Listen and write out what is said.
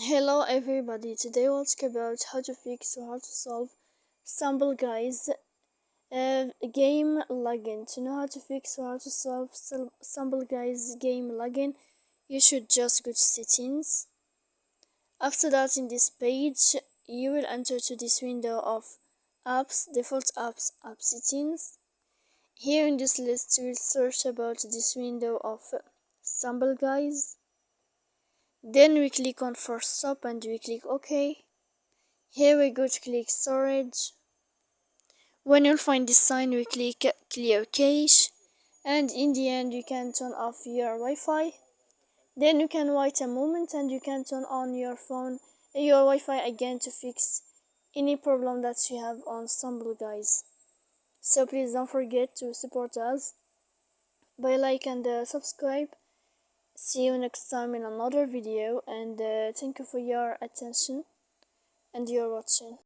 Hello everybody, today we'll talk about how to fix or how to solve Stumble Guys game login. To know how to fix or how to solve Stumble Guys game login, you should just go to settings. After that, in this page, you will enter to this window of apps, default apps, app settings. Here in this list, you will search about this window of Stumble Guys. Then we click on force stop and we click OK. Here we go to click storage. When you'll find this sign, we click clear cache, and in the end you can turn off your Wi-Fi. Then you can wait a moment and you can turn on your Wi-Fi again to fix any problem that you have on Stumble Guys. So please don't forget to support us by like and subscribe. See you next time in another video, and thank you for your attention and your watching.